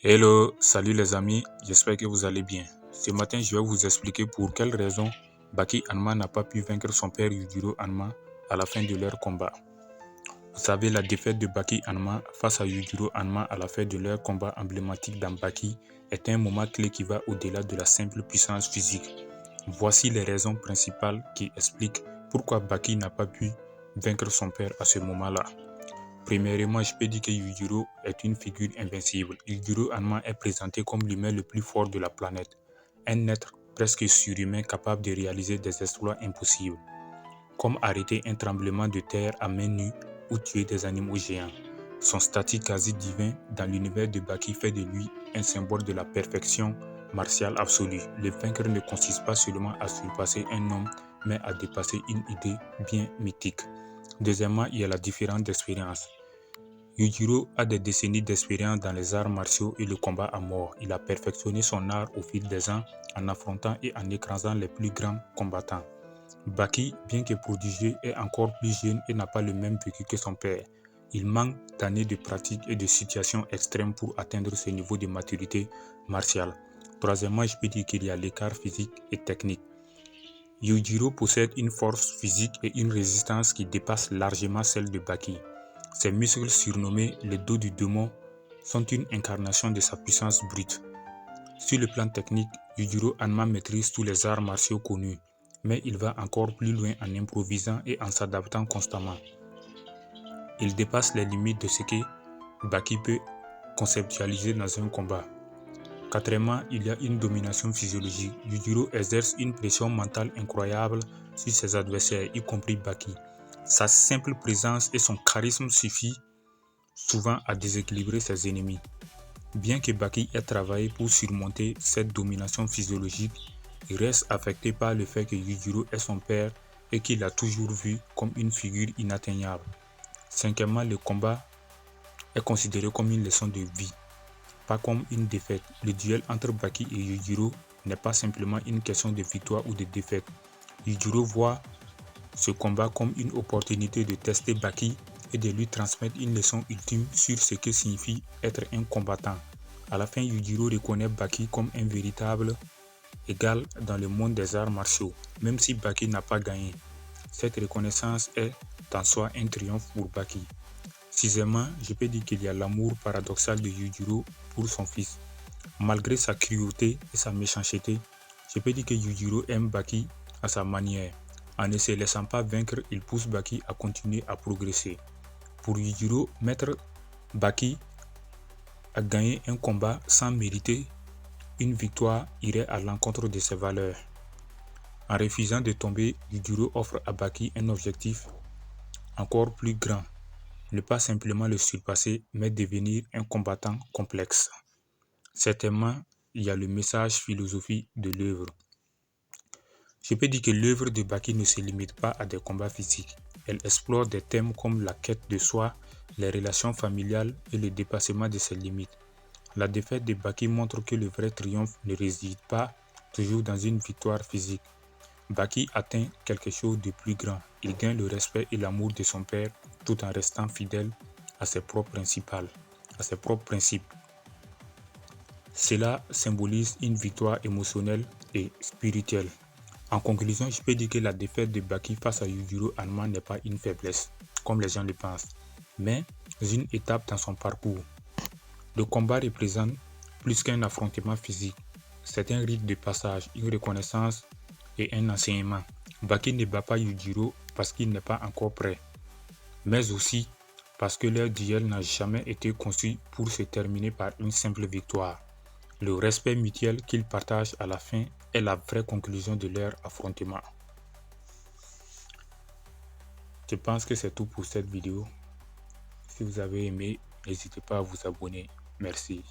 Hello, salut les amis, j'espère que vous allez bien. Ce matin, je vais vous expliquer pour quelles raisons Baki Hanma n'a pas pu vaincre son père Yujiro Hanma à la fin de leur combat. Vous savez, la défaite de Baki Hanma face à Yujiro Hanma à la fin de leur combat emblématique dans Baki est un moment clé qui va au-delà de la simple puissance physique. Voici les raisons principales qui expliquent pourquoi Baki n'a pas pu vaincre son père à ce moment-là. Premièrement, je peux dire que Yujiro est une figure invincible. Yujiro Hanma est présenté comme l'humain le plus fort de la planète, un être presque surhumain capable de réaliser des exploits impossibles, comme arrêter un tremblement de terre à main nue ou tuer des animaux géants. Son statut quasi divin dans l'univers de Baki fait de lui un symbole de la perfection martiale absolue. Le vaincre ne consiste pas seulement à surpasser un homme, mais à dépasser une idée bien mythique. Deuxièmement, il y a la différence d'expérience. Yujiro a des décennies d'expérience dans les arts martiaux et le combat à mort. Il a perfectionné son art au fil des ans en affrontant et en écrasant les plus grands combattants. Baki, bien que prodigieux, est encore plus jeune et n'a pas le même vécu que son père. Il manque d'années de pratique et de situations extrêmes pour atteindre ce niveau de maturité martiale. Troisièmement, je peux dire qu'il y a l'écart physique et technique. Yujiro possède une force physique et une résistance qui dépassent largement celle de Baki. Ses muscles surnommés les dos du démon sont une incarnation de sa puissance brute. Sur le plan technique, Yujiro Hanma maîtrise tous les arts martiaux connus, mais il va encore plus loin en improvisant et en s'adaptant constamment. Il dépasse les limites de ce que Baki peut conceptualiser dans un combat. Quatrièmement, il y a une domination physiologique. Yujiro exerce une pression mentale incroyable sur ses adversaires, y compris Baki. Sa simple présence et son charisme suffisent souvent à déséquilibrer ses ennemis. Bien que Baki ait travaillé pour surmonter cette domination physiologique, il reste affecté par le fait que Yujiro est son père et qu'il l'a toujours vu comme une figure inatteignable. Cinquièmement, le combat est considéré comme une leçon de vie, pas comme une défaite. Le duel entre Baki et Yujiro n'est pas simplement une question de victoire ou de défaite. Yujiro voit ce combat comme une opportunité de tester Baki et de lui transmettre une leçon ultime sur ce que signifie être un combattant. À la fin, Yujiro reconnaît Baki comme un véritable égal dans le monde des arts martiaux, même si Baki n'a pas gagné. Cette reconnaissance est en soi un triomphe pour Baki. Sixièmement, je peux dire qu'il y a l'amour paradoxal de Yujiro pour son fils. Malgré sa cruauté et sa méchanceté, je peux dire que Yujiro aime Baki à sa manière. En ne se laissant pas vaincre, il pousse Baki à continuer à progresser. Pour Yujiro, mettre Baki à gagner un combat sans mériter une victoire irait à l'encontre de ses valeurs. En refusant de tomber, Yujiro offre à Baki un objectif encore plus grand. Ne pas simplement le surpasser, mais devenir un combattant complexe. Certainement, il y a le message philosophique de l'œuvre. Je peux dire que l'œuvre de Baki ne se limite pas à des combats physiques. Elle explore des thèmes comme la quête de soi, les relations familiales et le dépassement de ses limites. La défaite de Baki montre que le vrai triomphe ne réside pas toujours dans une victoire physique. Baki atteint quelque chose de plus grand. Il gagne le respect et l'amour de son père tout en restant fidèle à ses propres principes. Cela symbolise une victoire émotionnelle et spirituelle. En conclusion, je peux dire que la défaite de Baki face à Yujiro Hanma n'est pas une faiblesse, comme les gens le pensent, mais une étape dans son parcours. Le combat représente plus qu'un affrontement physique. C'est un rite de passage, une reconnaissance et un enseignement. Baki ne bat pas Yujiro parce qu'il n'est pas encore prêt, mais aussi parce que leur duel n'a jamais été conçu pour se terminer par une simple victoire. Le respect mutuel qu'ils partagent à la fin est la vraie conclusion de leur affrontement. Je pense que c'est tout pour cette vidéo. Si vous avez aimé, n'hésitez pas à vous abonner. Merci.